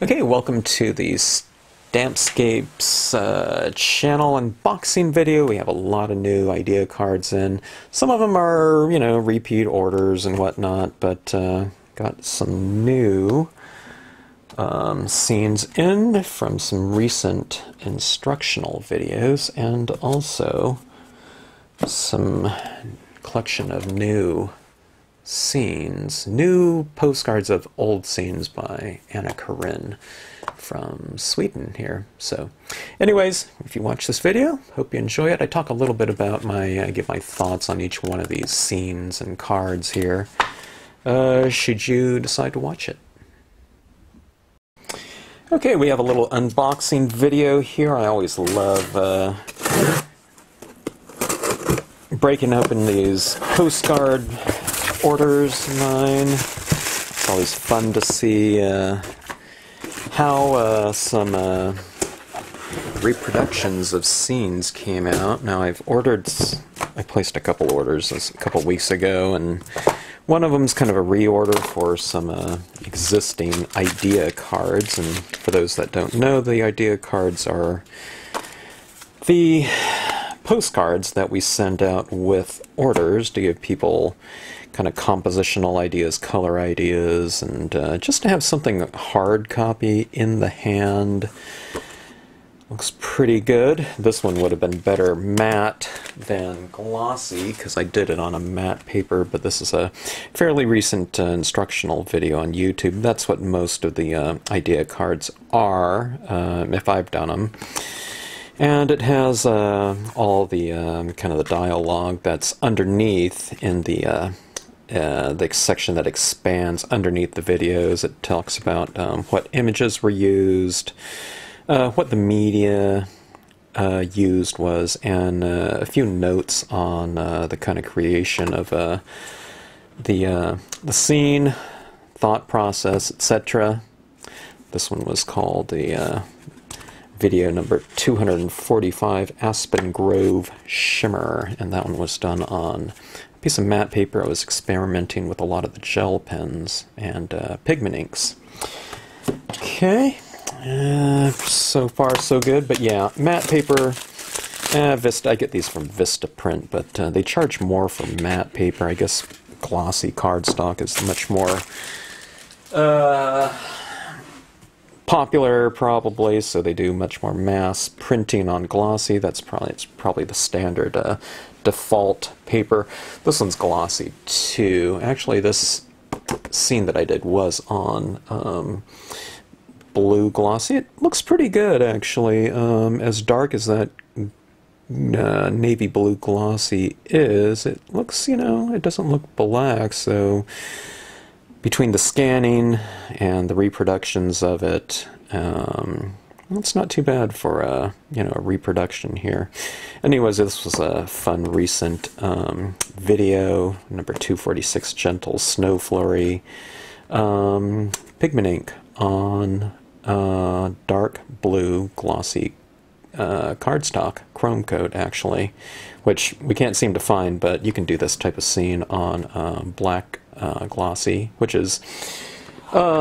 Okay, welcome to the Stampscapes channel unboxing video. We have a lot of new idea cards in. Some of them are, repeat orders and whatnot, but got some new scenes in from some recent instructional videos, and also some collection of new scenes, new postcards of old scenes by Anna Karin from Sweden here. So anyways, if you watch this video, hope you enjoy it. I talk a little bit about I give my thoughts on each one of these scenes and cards here, should you decide to watch it. Okay, we have a little unboxing video here. I always love breaking open these postcard orders of mine. It's always fun to see how some reproductions of scenes came out. Now I placed a couple orders a couple weeks ago, and one of them is kind of a reorder for some existing idea cards. And for those that don't know, the idea cards are the postcards that we send out with orders to give people kind of compositional ideas, color ideas, and just to have something hard copy in the hand. Looks pretty good. This one would have been better matte than glossy because I did it on a matte paper, but this is a fairly recent instructional video on YouTube. That's what most of the idea cards are, if I've done them. And it has all the kind of the dialogue that's underneath in the section that expands underneath the videos. It talks about what images were used, what the media used was, and a few notes on the kind of creation of the scene, thought process, etc. This one was called the video number 245, Aspen Grove Shimmer, and that one was done on a piece of matte paper. I was experimenting with a lot of the gel pens and pigment inks. Okay, so far so good, but yeah, matte paper, Vista, I get these from Vista Print, but they charge more for matte paper. I guess glossy cardstock is much more popular, probably, so they do much more mass printing on glossy. It's probably the standard default paper. This one's glossy too. Actually, this scene that I did was on blue glossy. It looks pretty good, actually. As dark as that navy blue glossy is, it looks, it doesn't look black, so between the scanning and the reproductions of it, it's not too bad for a reproduction here. Anyways, this was a fun recent video, number 246, Gentle Snow Flurry, pigment ink on dark blue glossy cardstock, chrome coat actually, which we can't seem to find, but you can do this type of scene on black glossy, which is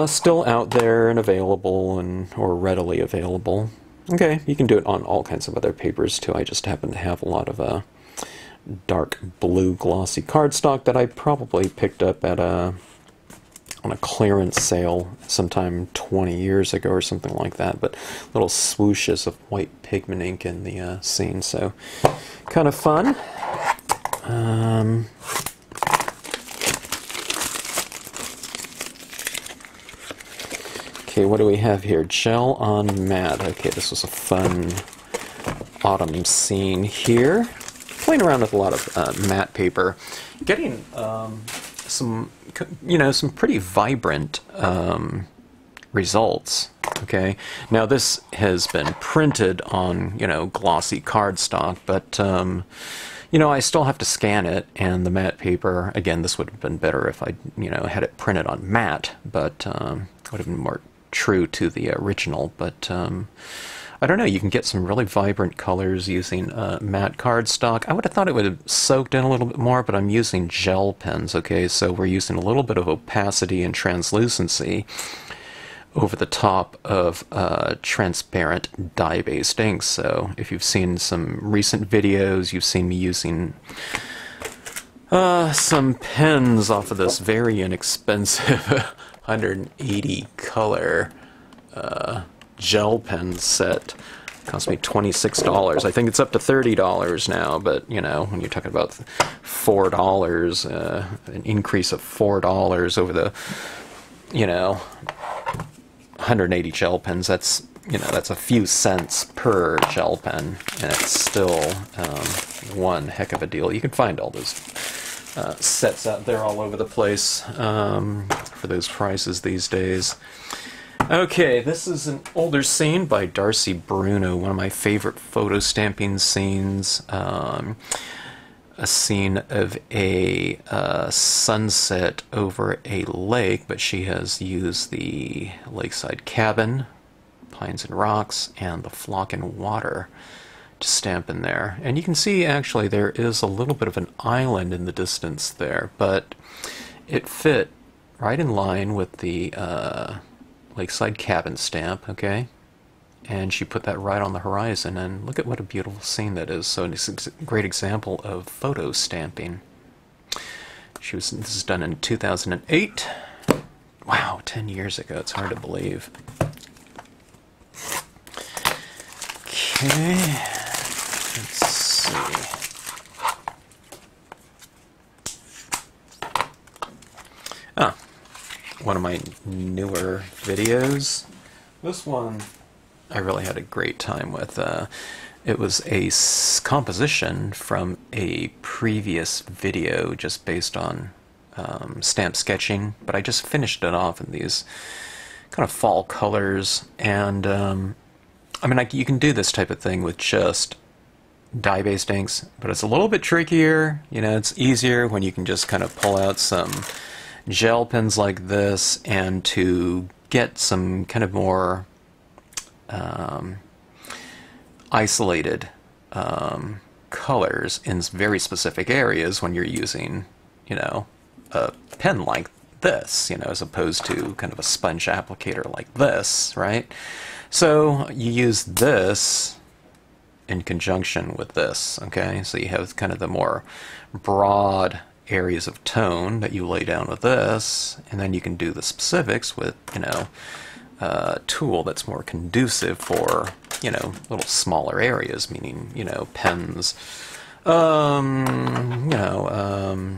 still out there and available, or readily available. Okay, you can do it on all kinds of other papers too. I just happen to have a lot of dark blue glossy cardstock that I probably picked up at on a clearance sale sometime 20 years ago or something like that, but little swooshes of white pigment ink in the scene, so kind of fun. Okay, what do we have here? Gel on matte. Okay, this was a fun autumn scene here. Playing around with a lot of matte paper. Getting some pretty vibrant results. Okay, now this has been printed on, glossy cardstock, but I still have to scan it, and the matte paper, again, this would have been better if I, had it printed on matte, but would have been more true to the original. But I don't know, you can get some really vibrant colors using matte cardstock. I would have thought it would have soaked in a little bit more, but I'm using gel pens, okay, so we're using a little bit of opacity and translucency over the top of transparent dye-based inks. So if you've seen some recent videos, you've seen me using some pens off of this very inexpensive 180 color gel pen set. It cost me $26. I think it's up to $30 now, but you know, when you're talking about $4, an increase of $4 over the, you know, 180 gel pens, that's, you know, that's a few cents per gel pen, and it's still one heck of a deal. You can find all those sets out there all over the place for those prices these days. Okay, this is an older scene by Darcy Bruno, one of my favorite photo stamping scenes. A scene of a sunset over a lake, but she has used the lakeside cabin, pines and rocks, and the flock and water to stamp in there. And you can see actually there is a little bit of an island in the distance there, but it fit right in line with the lakeside cabin stamp, okay? And she put that right on the horizon, and look at what a beautiful scene that is. So it's a great example of photo stamping. This is done in 2008. Wow, 10 years ago. It's hard to believe. Okay, let's see. Ah, one of my newer videos. This one I really had a great time with. It was a composition from a previous video just based on stamp sketching, but I just finished it off in these kind of fall colors. And I mean, you can do this type of thing with just dye-based inks, but it's a little bit trickier. You know, it's easier when you can just kind of pull out some gel pens like this and to get some kind of more isolated colors in very specific areas when you're using, you know, a pen like this, you know, as opposed to kind of a sponge applicator like this, right? So you use this in conjunction with this, okay? So you have kind of the more broad areas of tone that you lay down with this, and then you can do the specifics with, you know, a tool that's more conducive for, you know, little smaller areas, meaning, you know, pens, you know,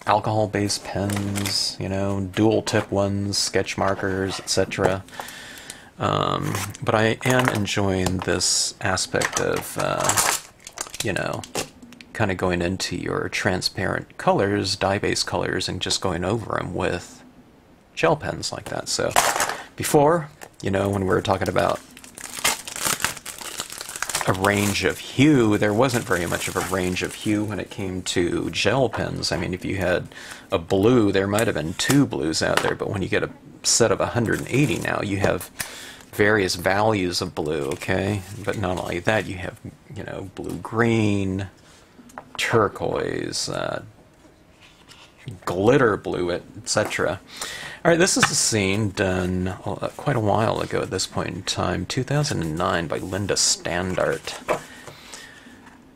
alcohol-based pens, you know, dual-tip ones, sketch markers, etc. But I am enjoying this aspect of, you know, kind of going into your transparent colors, dye-based colors, and just going over them with gel pens like that. So before, you know, when we were talking about a range of hue, there wasn't very much of a range of hue when it came to gel pens. I mean, if you had a blue, there might have been 2 blues out there, but when you get a set of 180 now, you have various values of blue, okay? But not only that, you have, you know, blue-green, turquoise, glitter blue, etc. All right, this is a scene done quite a while ago at this point in time, 2009 by Linda Standart.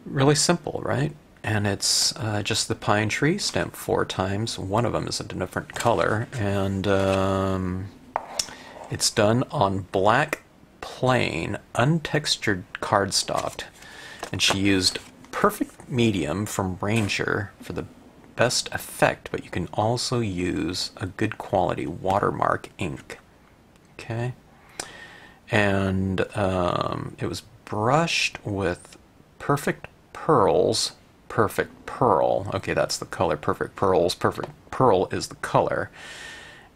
Really simple, right? And it's just the pine tree stamped 4 times. One of them is a different color, and it's done on black, plain, untextured cardstock. And she used perfect medium from Ranger for the best effect, but you can also use a good quality watermark ink. Okay, and it was brushed with Perfect Pearls, Perfect Pearl. Okay, that's the color. Perfect Pearls, Perfect Pearl is the color,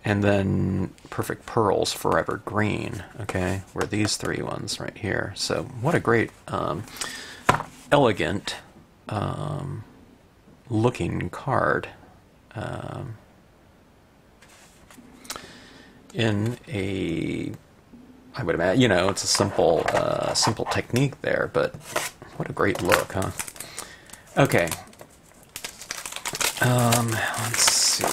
and then Perfect Pearls Forever Green. Okay, were these 3 ones right here. So what a great, elegant looking card in a, I would imagine, you know, it's a simple simple technique there, but what a great look, huh? Okay, let's see.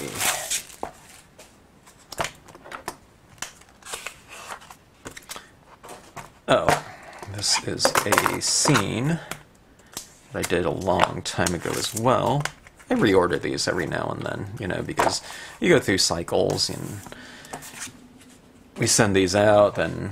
Oh, this is a scene that I did a long time ago as well. I reorder these every now and then, you know, because you go through cycles, and we send these out, then,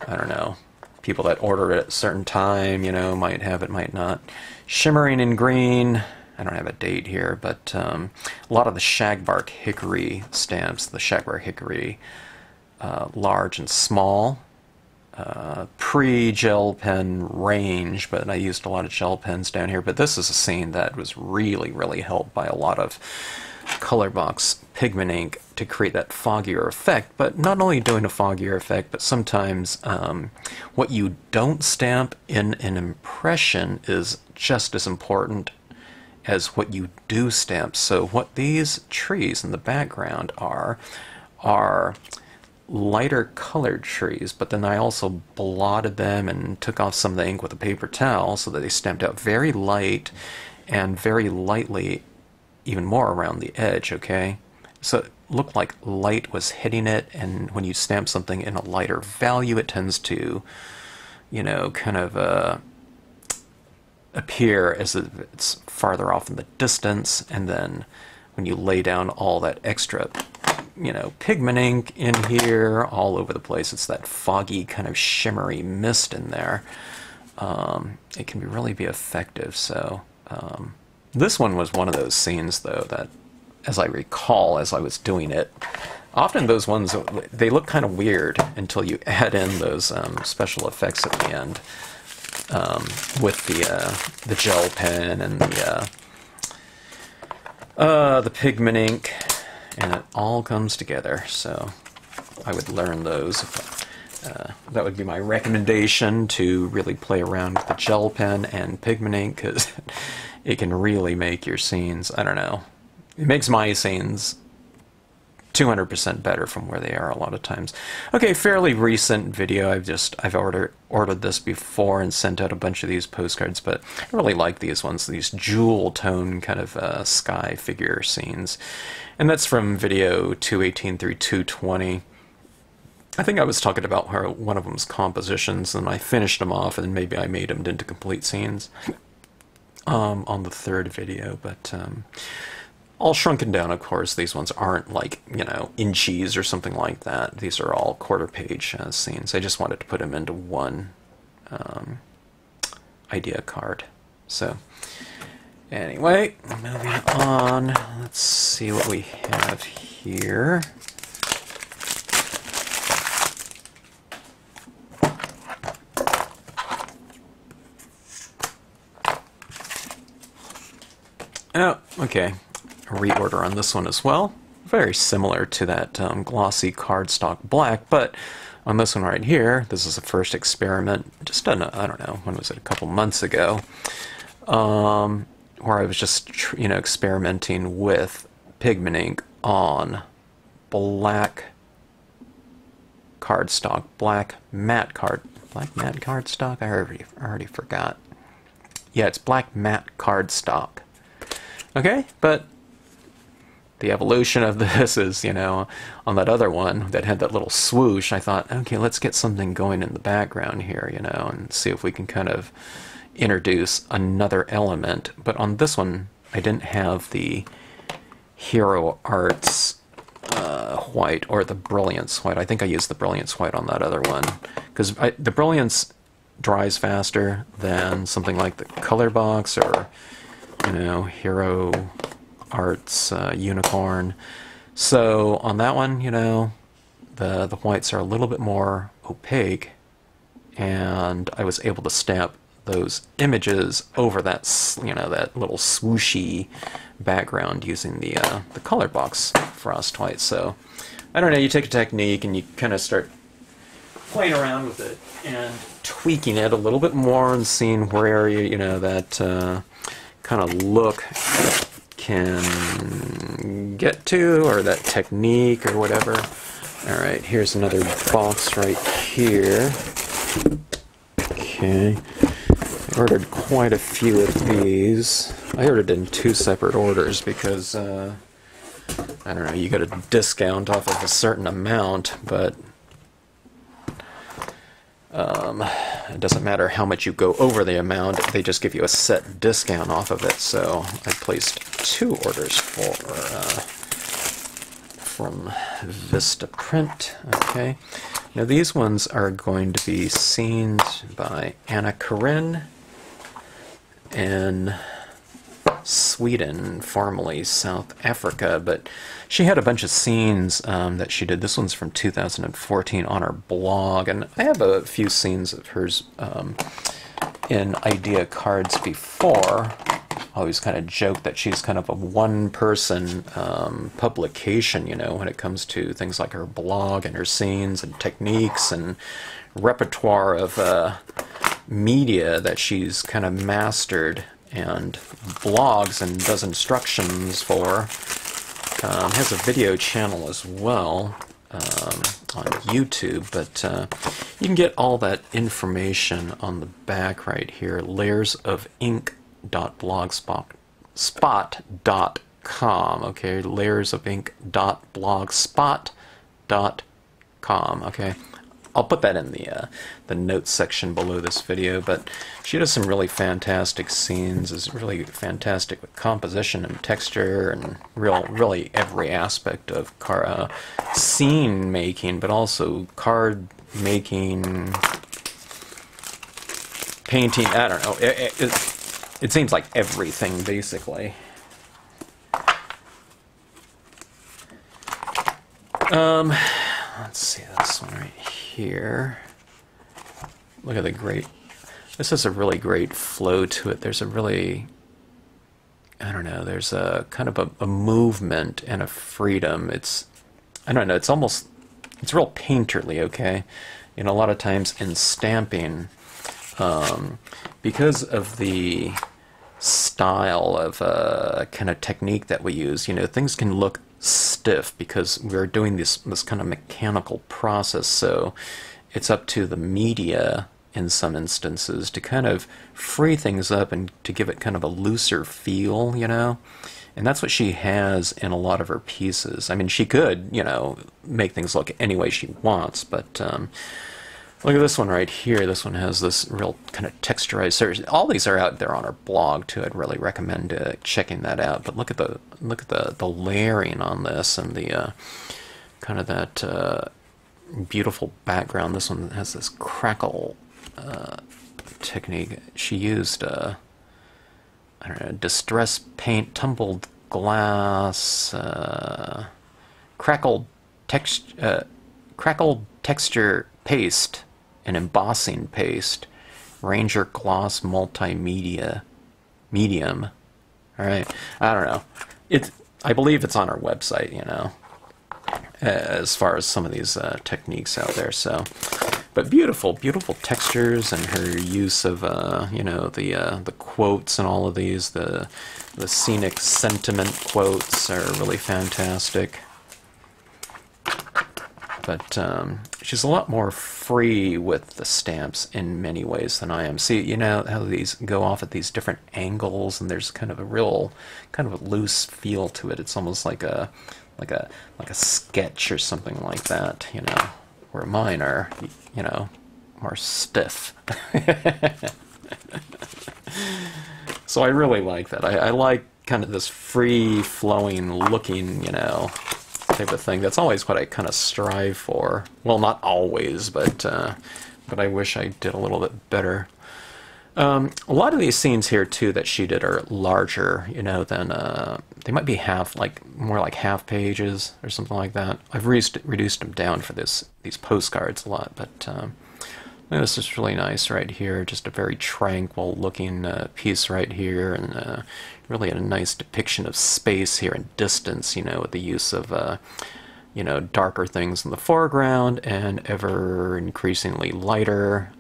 I don't know, people that order it at a certain time, you know, might have it, might not. Shimmering in green, I don't have a date here, but a lot of the shagbark hickory stamps, the shagbark hickory, large and small, pre-gel pen range, but I used a lot of gel pens down here. But this is a scene that was really, really helped by a lot of color box pigment ink to create that foggier effect. But not only doing a foggier effect, but sometimes what you don't stamp in an impression is just as important as what you do stamp. So what these trees in the background are lighter colored trees, but then I also blotted them and took off some of the ink with a paper towel so that they stamped out very light and very lightly, even more around the edge, okay? So it looked like light was hitting it, and when you stamp something in a lighter value, it tends to, you know, kind of appear as if it's farther off in the distance, and then when you lay down all that extra, you know, pigment ink in here all over the place, it's that foggy kind of shimmery mist in there. It can really be effective. So this one was one of those scenes, though, that, as I recall, as I was doing it, often those ones, they look kind of weird until you add in those special effects at the end with the gel pen and the pigment ink. And it all comes together, so I would learn those. That would be my recommendation, to really play around with the gel pen and pigment ink, because it can really make your scenes, I don't know, it makes my scenes 200% better from where they are a lot of times. Okay, fairly recent video. I've ordered this before and sent out a bunch of these postcards, but I really like these ones, these jewel tone kind of sky figure scenes. And that's from video 218 through 220. I think I was talking about one of them's compositions, and I finished them off, and maybe I made them into complete scenes on the third video, but all shrunken down, of course. These ones aren't like, you know, inchies or something like that. These are all quarter-page scenes. I just wanted to put them into one idea card. So, anyway, moving on. Let's see what we have here. Oh, okay. A reorder on this one as well. Very similar to that glossy cardstock black, but on this one right here, this is the first experiment, just done, I don't know, when was it, a couple months ago, where I was just, you know, experimenting with pigment ink on black cardstock, black matte cardstock? I already forgot. Yeah, it's black matte cardstock. Okay, but the evolution of this is, you know, on that other one that had that little swoosh, I thought, okay, let's get something going in the background here, you know, and see if we can kind of introduce another element. But on this one, I didn't have the Hero Arts white or the Brilliance white. I think I used the Brilliance white on that other one, because the Brilliance dries faster than something like the Color Box or, you know, Hero Arts Unicorn. So on that one, you know, the whites are a little bit more opaque, and I was able to stamp those images over that, you know, that little swooshy background using the Color Box frost white. So I don't know, you take a technique and you kind of start playing around with it and tweaking it a little bit more and seeing where you know, that kind of look can get to, or that technique or whatever. Alright, here's another box right here. Okay, I ordered quite a few of these. I ordered in 2 separate orders because, I don't know, you get a discount off of a certain amount, but It doesn't matter how much you go over the amount, they just give you a set discount off of it. So I placed 2 orders from Vistaprint. Okay, now these ones are going to be scenes by Anna Karin in Sweden, formerly South Africa, but she had a bunch of scenes that she did. This one's from 2014 on her blog, and I have a few scenes of hers in idea cards before. I always kind of joke that she's kind of a one-person publication, you know, when it comes to things like her blog and her scenes and techniques and repertoire of media that she's kind of mastered and blogs and does instructions for. Has a video channel as well on YouTube, but you can get all that information on the back right here, layersofink.blogspot.com, okay, layersofink.blogspot.com, okay. I'll put that in the notes section below this video, but she does some really fantastic scenes, is really fantastic with composition and texture and really every aspect of scene making, but also card making, painting, I don't know, it seems like everything basically. Let's see this one right here. Look at the great, this has a really great flow to it. There's a really, I don't know, there's a kind of a movement and a freedom. It's, I don't know, it's almost, it's real painterly, okay? You know, a lot of times in stamping, because of the style of kind of technique that we use, you know, things can look stiff because we're doing this kind of mechanical process, so it's up to the media in some instances to kind of free things up and to give it kind of a looser feel, you know, and that's what she has in a lot of her pieces. I mean, she could, you know, make things look any way she wants, but look at this one right here. This one has this real kind of texturized surface. All these are out there on our blog too. I'd really recommend checking that out. But look at the layering on this and the kind of that beautiful background. This one has this crackle technique. She used I don't know, distress paint, tumbled glass, crackled texture paste, and embossing paste, Ranger gloss multimedia medium. All right, I don't know. I believe it's on our website, you know, as far as some of these techniques out there. So, but beautiful textures, and her use of you know, the quotes and all of these, the scenic sentiment quotes are really fantastic. But she's a lot more free with the stamps in many ways than I am. See, you know how these go off at these different angles, and there's kind of a real, kind of a loose feel to it. It's almost like a sketch or something like that, you know. Where mine are, you know, more stiff. So I really like that. I like kind of this free-flowing looking, you know, type of thing. That's always what I kind of strive for. Well, not always, but I wish I did a little bit better. A lot of these scenes here too that she did are larger, you know, than they might be more like half pages or something like that. I've reduced them down for these postcards a lot, but this is really nice right here. Just a very tranquil looking piece right here, and really a nice depiction of space here and distance, you know, with the use of you know, darker things in the foreground and ever increasingly lighter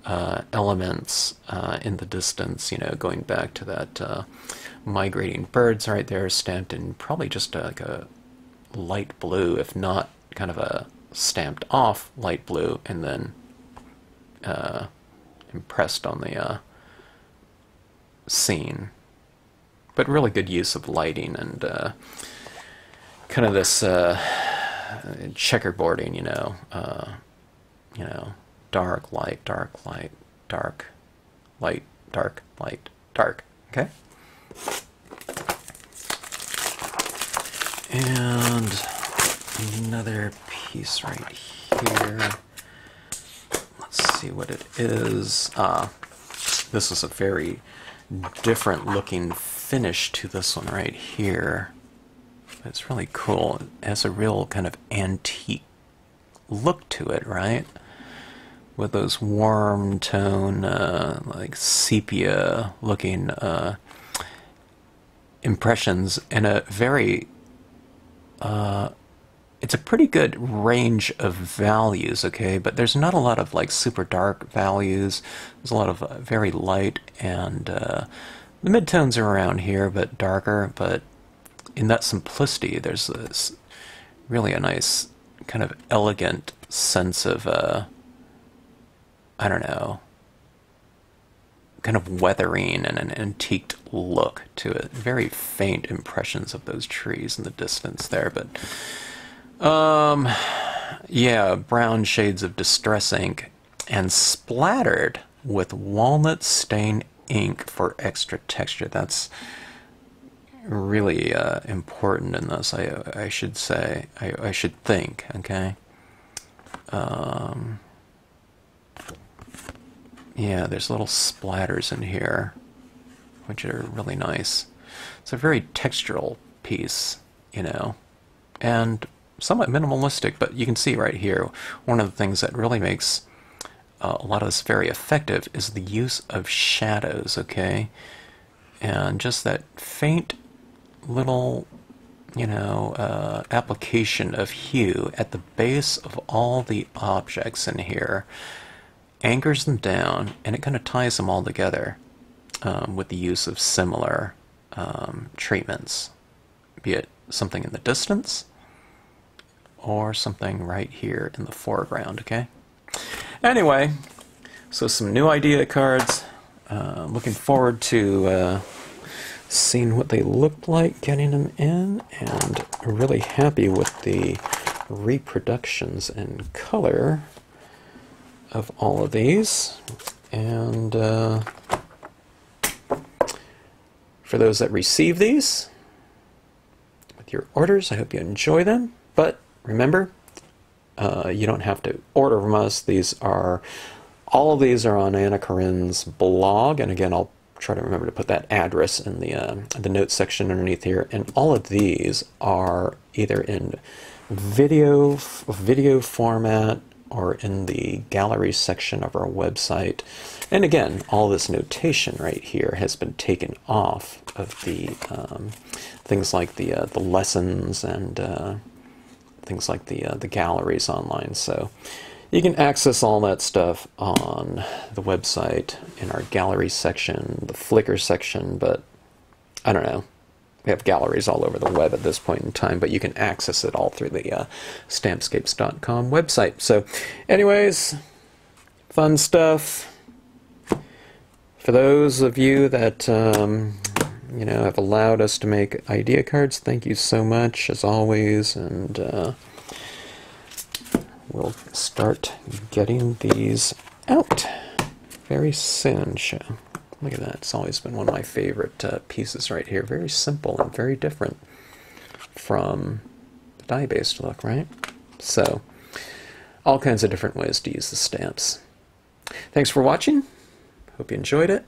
elements in the distance, you know, going back to that migrating birds right there, stamped in probably just like a light blue, if not kind of a stamped off light blue, and then impressed on the scene. But really good use of lighting and kind of this checkerboarding, you know, dark, light, dark, light, dark, light, dark, light, dark. Okay? And another piece right here. Let's see what it is. This is a very different looking finish to this one right here. It's really cool. It has a real kind of antique look to it, right? With those warm tone, like sepia looking impressions, and a very it's a pretty good range of values, okay, but there's not a lot of like super dark values. There's a lot of very light, and the midtones are around here but darker, but in that simplicity there's this really a nice kind of elegant sense of I don't know, kind of weathering and an antiqued look to it. Very faint impressions of those trees in the distance there, but yeah, brown shades of distress ink and splattered with walnut stain ink for extra texture. That's really important in this, I should say. I should think, okay? Yeah, there's little splatters in here, which are really nice. It's a very textural piece, you know, and somewhat minimalistic, but you can see right here, one of the things that really makes a lot of this very effective is the use of shadows, okay? And just that faint little, you know, application of hue at the base of all the objects in here anchors them down, and it kind of ties them all together with the use of similar treatments, be it something in the distance or something right here in the foreground, okay? Anyway, so some new idea cards. Looking forward to seeing what they look like, getting them in, and really happy with the reproductions in color of all of these. And for those that receive these with your orders, I hope you enjoy them. But remember, you don't have to order from us. All of these are on Anna Karen's blog, and again, I'll try to remember to put that address in the notes section underneath here. And all of these are either in video format or in the gallery section of our website. And again, all this notation right here has been taken off of the things like the lessons and things like the galleries online. So you can access all that stuff on the website in our gallery section, the Flickr section, but I don't know. We have galleries all over the web at this point in time, but you can access it all through the Stampscapes.com website. So anyways, fun stuff. For those of you that you know, have allowed us to make idea cards, thank you so much, as always, and we'll start getting these out very soon. Look at that. It's always been one of my favorite pieces right here. Very simple and very different from the die-based look, right? So, all kinds of different ways to use the stamps. Thanks for watching. Hope you enjoyed it.